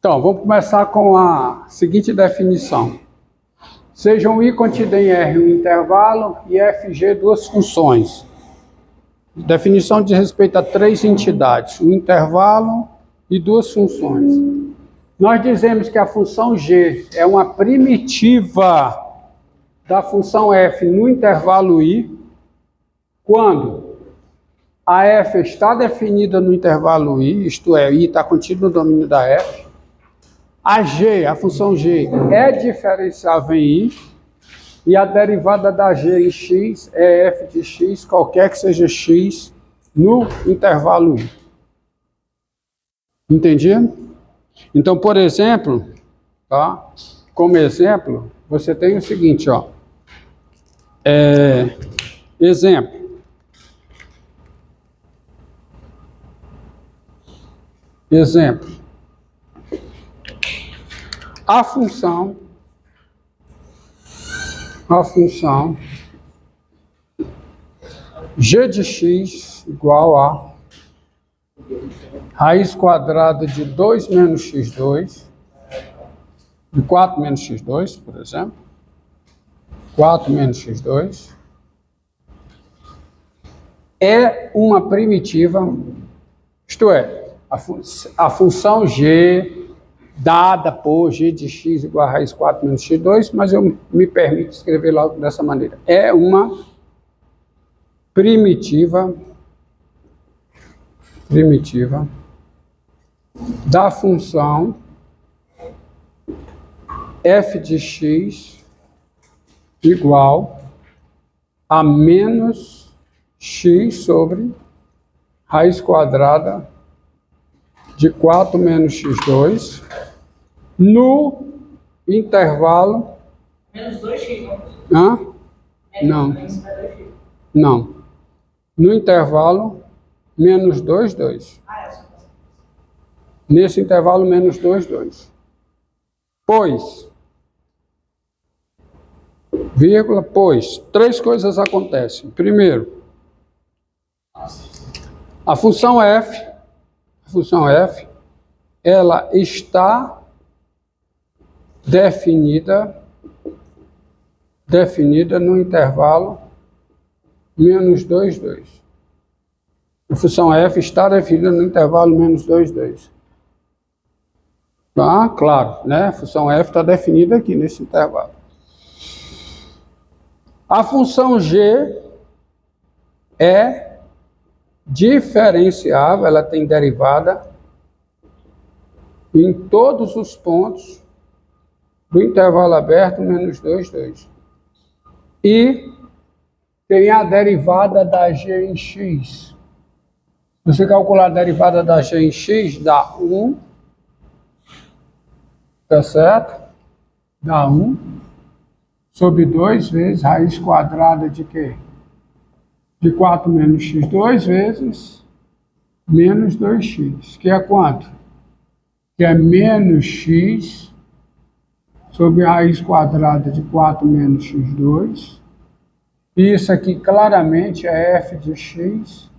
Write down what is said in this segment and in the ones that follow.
Então, vamos começar com a seguinte definição. Sejam I contido em R um intervalo e FG duas funções. A definição diz respeito a três entidades, um intervalo e duas funções. Nós dizemos que a função G é uma primitiva da função F no intervalo I, quando a F está definida no intervalo I, isto é, I está contido no domínio da F. A G, a função G, é diferenciável em I, e a derivada da G em X é F de X, qualquer que seja X, no intervalo I. Entendido? Então, por exemplo, tá? Como exemplo, você tem o seguinte, ó. Exemplo. A função g de x igual a raiz quadrada de 2 menos x2, de 4 menos x2, por exemplo, 4 menos x2, é uma primitiva, isto é, a função g dada por g de x igual a raiz 4 menos x2, mas eu me permito escrever logo dessa maneira. É uma primitiva da função f de x igual a menos x sobre raiz quadrada de 4 menos x2 no intervalo... Menos 2x, não? Não. Não. No intervalo menos 2, 2. Nesse intervalo menos 2, 2. Pois, vírgula, pois, três coisas acontecem. Primeiro, a função f, ela está definida no intervalo menos 2, 2. A função f está definida no intervalo menos 2, 2. Tá? Claro, né? A função f está definida aqui nesse intervalo. A função g é diferenciável, ela tem derivada em todos os pontos do intervalo aberto menos 2, 2. E tem a derivada da g em x. Se você calcular a derivada da g em x, dá 1, tá certo? Dá 1 sobre 2 vezes raiz quadrada de quê? De 4 menos x, 2 vezes menos 2x, que é quanto? Que é menos x sobre a raiz quadrada de 4 menos x2. Isso aqui claramente é f de x,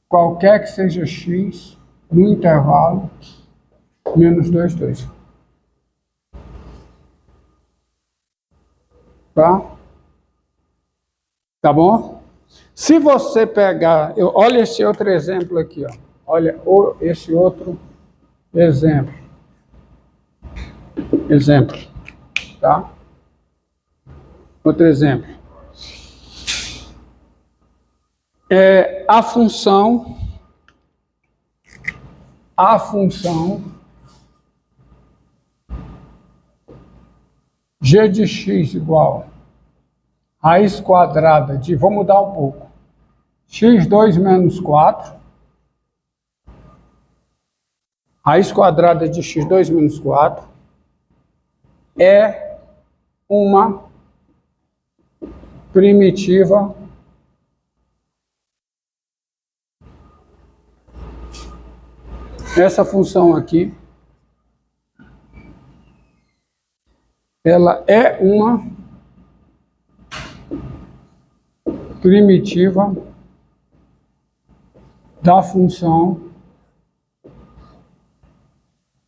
qualquer que seja x, no intervalo menos 2, 2. Tá? Tá bom? Se você pegar, olha esse outro exemplo aqui, ó. Olha esse outro exemplo. Tá? Outro exemplo. A função g de x igual raiz quadrada de, vou mudar um pouco, x2 menos 4, raiz quadrada de x2 menos 4, é uma primitiva essa função aqui, ela é uma primitiva da função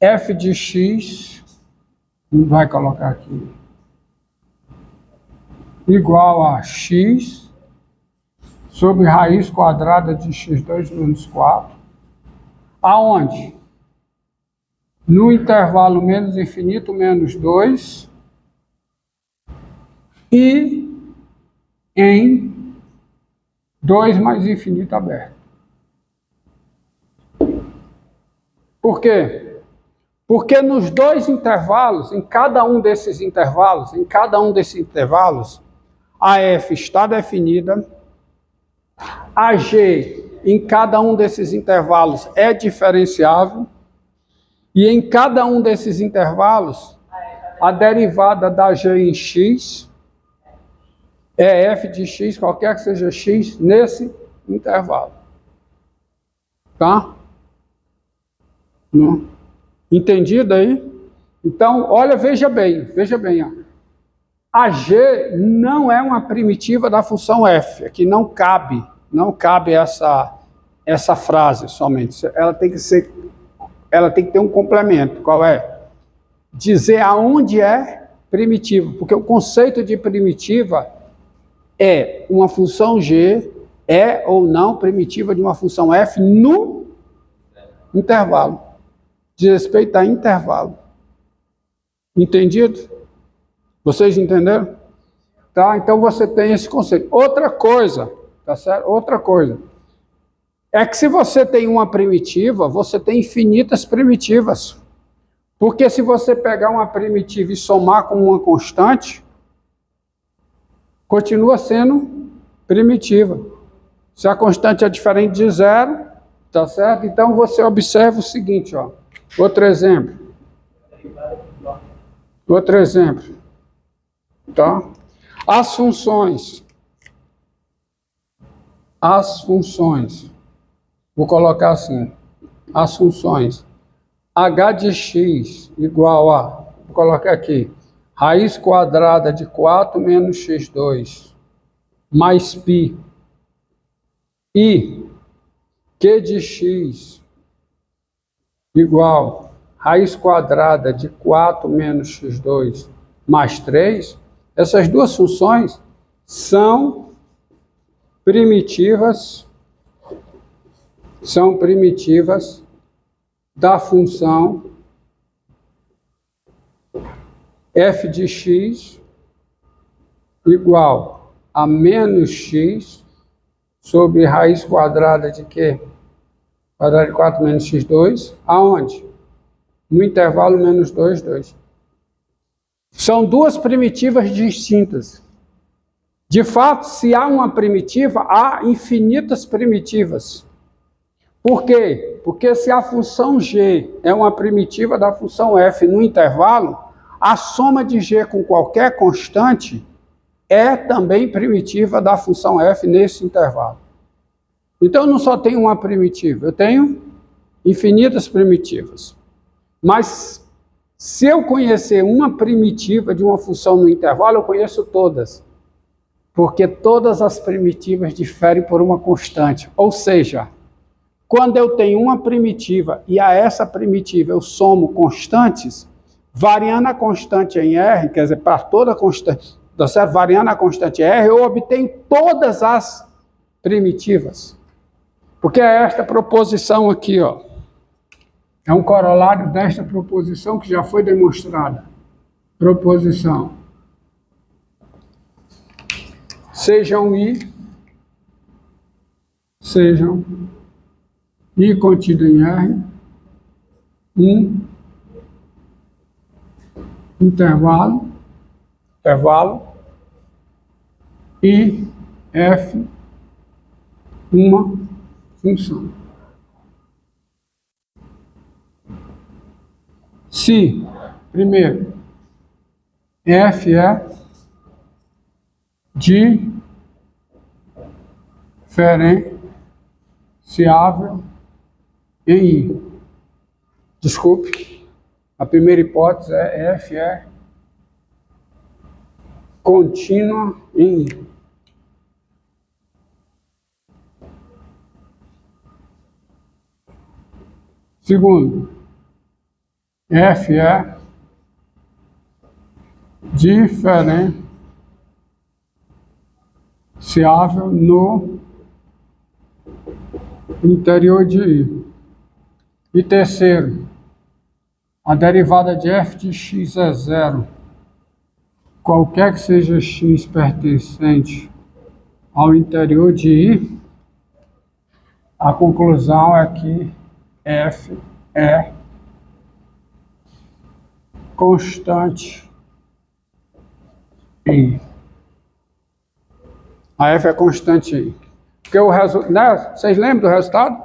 f de x, vai colocar aqui, igual a x sobre raiz quadrada de x2 menos 4, aonde? No intervalo menos infinito menos 2 e em 2 mais infinito aberto. Por quê? Porque nos dois intervalos, em cada um desses intervalos, a f está definida, a g em cada um desses intervalos é diferenciável, e em cada um desses intervalos, a derivada da g em x é f de x, qualquer que seja x, nesse intervalo. Tá? Não? Entendido aí? Então, olha, veja bem, ó. A g não é uma primitiva da função f, aqui não cabe essa frase somente. Ela tem que ter um complemento. Qual é? Dizer aonde é primitivo, porque o conceito de primitiva é uma função g é ou não primitiva de uma função f no intervalo. Diz respeito a intervalo. Entendido? Vocês entenderam? Tá? Então você tem esse conceito. Outra coisa, tá certo? Outra coisa é que se você tem uma primitiva, você tem infinitas primitivas. Porque se você pegar uma primitiva e somar com uma constante, continua sendo primitiva. Se a constante é diferente de zero, tá certo? Então você observa o seguinte, ó. Outro exemplo, tá? As funções, vou colocar assim, as funções h de x igual a, vou colocar aqui, raiz quadrada de 4 menos x2 mais π e q de x igual raiz quadrada de 4 menos x2 mais 3, essas duas funções são primitivas da função f de x igual a menos x sobre raiz quadrada de quê? Quadrado de 4 menos x2, aonde? No intervalo menos 2, 2. São duas primitivas distintas. De fato, se há uma primitiva, há infinitas primitivas. Por quê? Porque se a função g é uma primitiva da função f no intervalo, a soma de g com qualquer constante é também primitiva da função f nesse intervalo. Então, eu não só tenho uma primitiva, eu tenho infinitas primitivas. Mas, se eu conhecer uma primitiva de uma função no intervalo, eu conheço todas. Porque todas as primitivas diferem por uma constante. Ou seja, quando eu tenho uma primitiva e a essa primitiva eu somo constantes, variando a constante em R, quer dizer, para toda constante, tá certo? Variando a constante R, eu obtenho todas as primitivas. Porque é esta proposição aqui, ó. É um corolário desta proposição que já foi demonstrada. Proposição. Sejam I contido em R, um intervalo, e F, uma função. Se, primeiro, F é diferenciável em I. Desculpe, a primeira hipótese é F é contínua em I. Segundo, F é diferenciável no interior de I. E terceiro, a derivada de f de x é zero. Qualquer que seja x pertencente ao interior de I, a conclusão é que f é constante em I. A f é constante em I. Porque o resultado, né? Vocês lembram do resultado?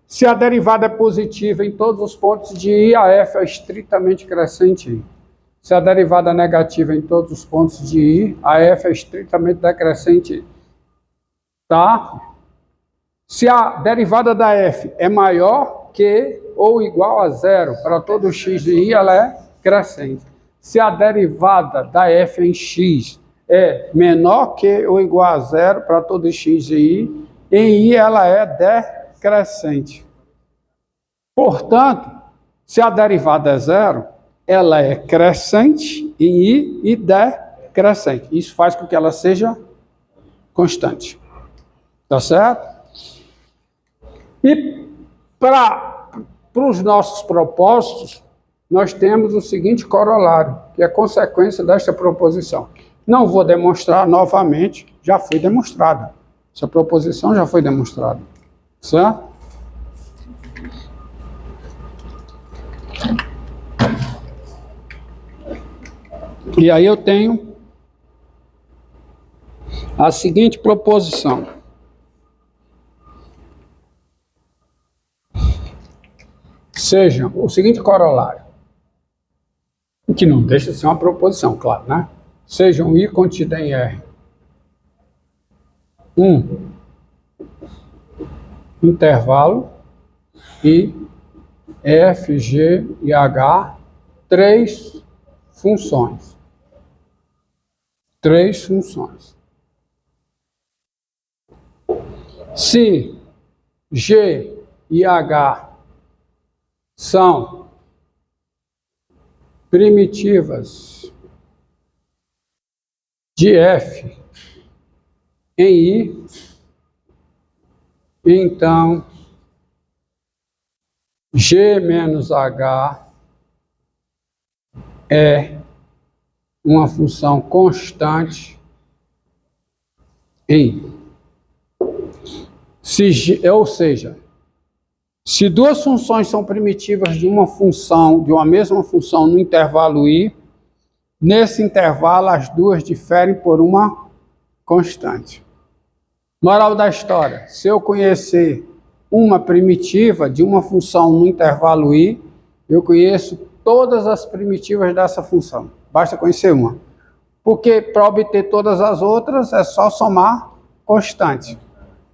Se a derivada é positiva em todos os pontos de I, a f é estritamente crescente em I. Se a derivada é negativa em todos os pontos de I, a f é estritamente decrescente em I. Tá? Se a derivada da f é maior que ou igual a zero para todo x de I, ela é crescente. Se a derivada da f em x é menor que ou igual a zero para todo x de I, em I ela é decrescente. Portanto, se a derivada é zero, ela é crescente em I e decrescente. Isso faz com que ela seja constante. Tá certo? E para os nossos propósitos, nós temos o seguinte corolário, que é consequência desta proposição. Não vou demonstrar novamente, já foi demonstrada. Essa proposição já foi demonstrada. Certo? E aí eu tenho a seguinte proposição. Seja o seguinte corolário, que não deixa de ser uma proposição, claro, né? Seja um I contido em R. Intervalo I, F, G e H, três funções. Três funções. Se G e H são primitivas de F em I, então G menos H é uma função constante em I. Ou seja, se duas funções são primitivas de uma função, de uma mesma função no intervalo I, nesse intervalo as duas diferem por uma constante. Moral da história, se eu conhecer uma primitiva de uma função no intervalo I, eu conheço todas as primitivas dessa função. Basta conhecer uma. Porque para obter todas as outras é só somar constante.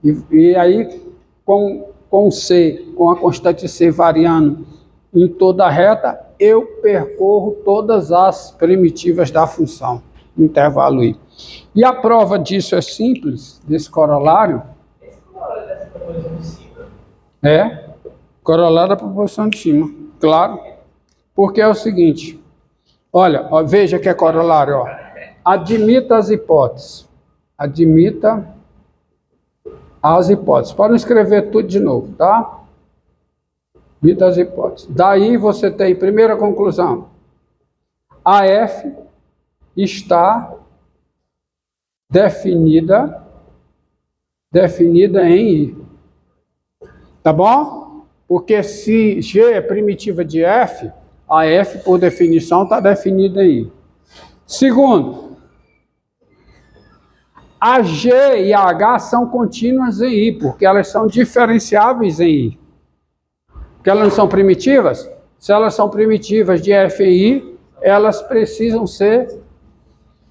E aí, com C, com a constante C variando em toda a reta, eu percorro todas as primitivas da função no intervalo I. E a prova disso é simples, desse corolário. Esse corolário dessa proposição de cima. É, corolário da proposição de cima, claro. Porque é o seguinte, olha, ó, veja que é corolário, ó. Admita as hipóteses. Admita as hipóteses. Podem escrever tudo de novo, tá? Admita as hipóteses. Daí você tem, primeira conclusão, a F está definida em I. Tá bom? Porque se G é primitiva de F, a F, por definição, está definida em I. Segundo, a G e a H são contínuas em I, porque elas são diferenciáveis em I. Porque elas não são primitivas? Se elas são primitivas de F em I, elas precisam ser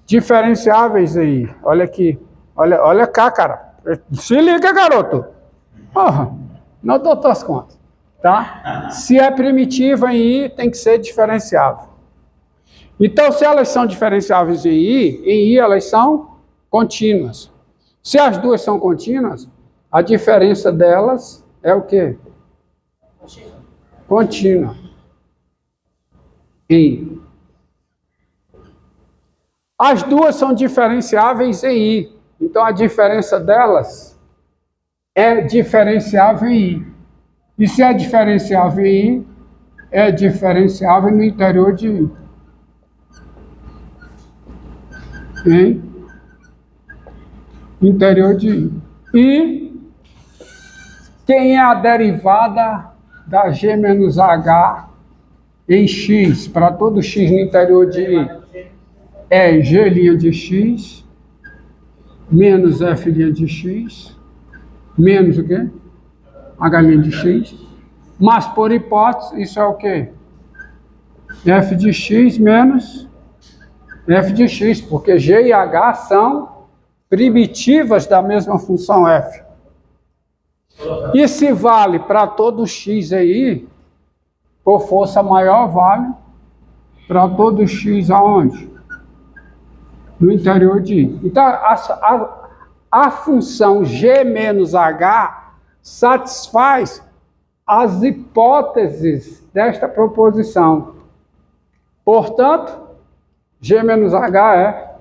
diferenciáveis em I. Olha aqui. Olha cá, cara. Se liga, garoto. Não dou tuas contas. Tá? Se é primitiva em I, tem que ser diferenciável. Então, se elas são diferenciáveis em I elas são contínuas. Se as duas são contínuas, a diferença delas é o quê? Contínua. em I. As duas são diferenciáveis em I. Então, a diferença delas é diferenciável em I. E se é diferenciável em I, é diferenciável no interior de I. Em interior de I. E quem é a derivada da G menos H em X, para todo X no interior de I? É G' de X menos F' de X menos o quê? H' de X. Mas, por hipótese, isso é o quê? F de X menos F de X, porque G e H são primitivas da mesma função F. E se vale para todo X aí, por força maior, vale para todo X aonde? No interior de I. Então, a função G menos H satisfaz as hipóteses desta proposição. Portanto, G menos H é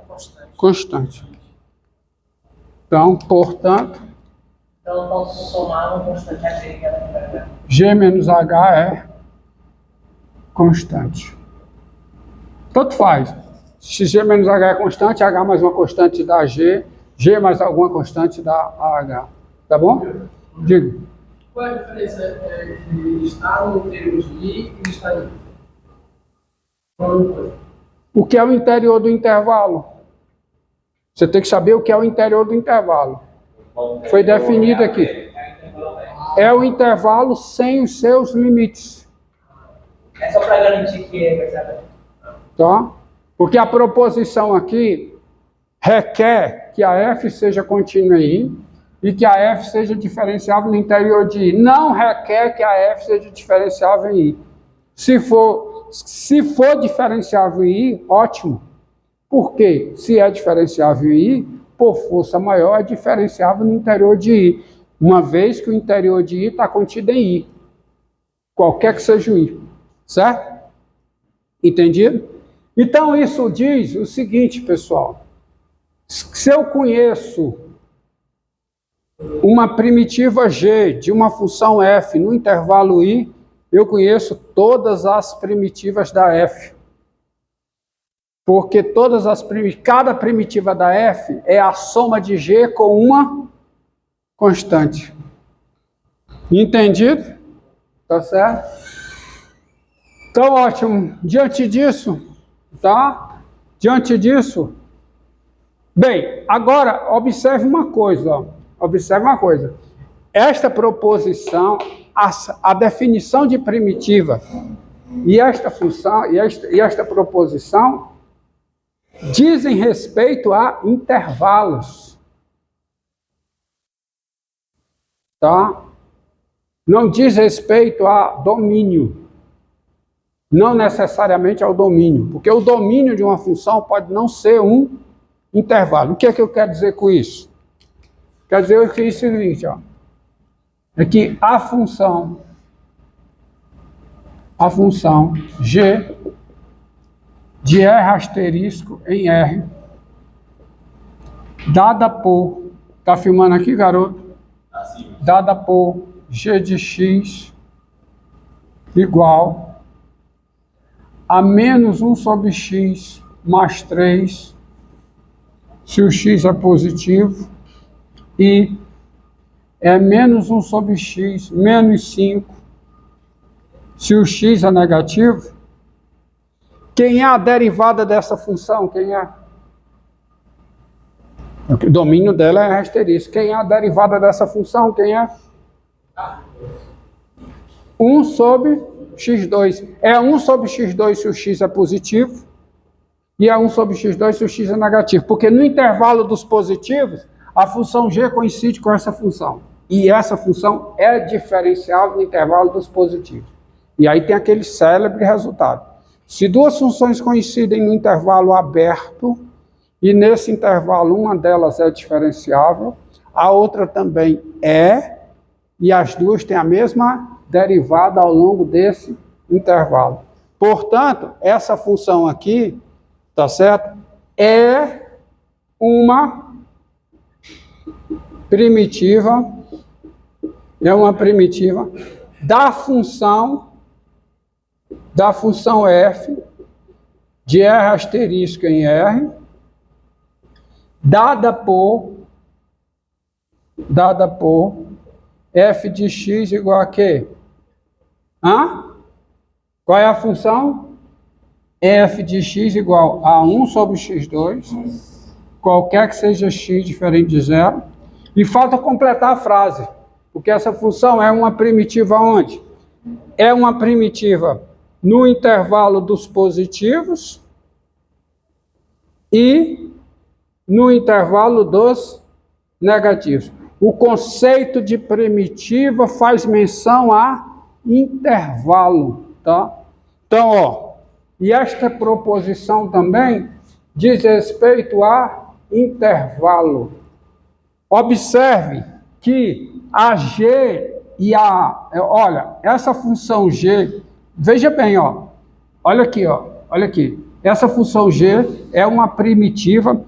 constante. Então, portanto, Então eu posso somar uma constante H que ela vai. G menos H é constante. Tanto faz. Se G menos H é constante, H mais uma constante dá G, G mais alguma constante dá H. Tá bom? Diga. Qual é a diferença de estar no interior de I e estar em I? O que é o interior do intervalo? Você tem que saber o que é o interior do intervalo. Foi definido aqui. É o intervalo sem os seus limites. É só para garantir que é verdade. Tá? Porque a proposição aqui requer que a F seja contínua em I e que a F seja diferenciável no interior de I. Não requer que a F seja diferenciável em I. Se for diferenciável em I, ótimo. Porque se é diferenciável em I, por força maior é diferenciável no interior de I. Uma vez que o interior de I está contido em I. Qualquer que seja o I. Certo? Entendido? Então, isso diz o seguinte, pessoal. Se eu conheço uma primitiva G de uma função F no intervalo I, eu conheço todas as primitivas da F. Porque cada primitiva da F é a soma de G com uma constante. Entendido? Tá certo? Então, ótimo. Diante disso, tá? Diante disso, bem, agora observe uma coisa, ó. Observe uma coisa. Esta proposição, a definição de primitiva e esta função e esta proposição dizem respeito a intervalos. Tá? Não diz respeito a domínio. Não necessariamente ao domínio, porque o domínio de uma função pode não ser um intervalo. O que é que eu quero dizer com isso? Quer dizer que isso é o seguinte, ó, é que a função G de R asterisco em R, dada por, tá filmando aqui, garoto? Dada por G de X igual a menos 1 sobre X mais 3, se o X é positivo, e é menos 1 sobre X menos 5, se o X é negativo. Quem é a derivada dessa função? Quem é? O domínio dela é asterisco. Quem é a derivada dessa função? Quem é? 1 sobre x2. É 1 sobre x2 se o x é positivo, e é 1 sobre x2 se o x é negativo. Porque no intervalo dos positivos, a função g coincide com essa função. E essa função é diferenciável no intervalo dos positivos. E aí tem aquele célebre resultado. Se duas funções coincidem no intervalo aberto, e nesse intervalo uma delas é diferenciável, a outra também é, e as duas têm a mesma derivada ao longo desse intervalo. Portanto, essa função aqui, tá certo? É uma primitiva da função f de R asterisco em R, dada por f de x igual a quê? Qual é a função? F de x igual a 1 sobre x2, qualquer que seja x diferente de zero. E falta completar a frase, porque essa função é uma primitiva onde? É uma primitiva no intervalo dos positivos e no intervalo dos negativos. O conceito de primitiva faz menção a intervalo, tá? Então, ó, e esta proposição também diz respeito a intervalo. Observe que a g e olha, essa função g, veja bem, ó, olha aqui, essa função g é uma primitiva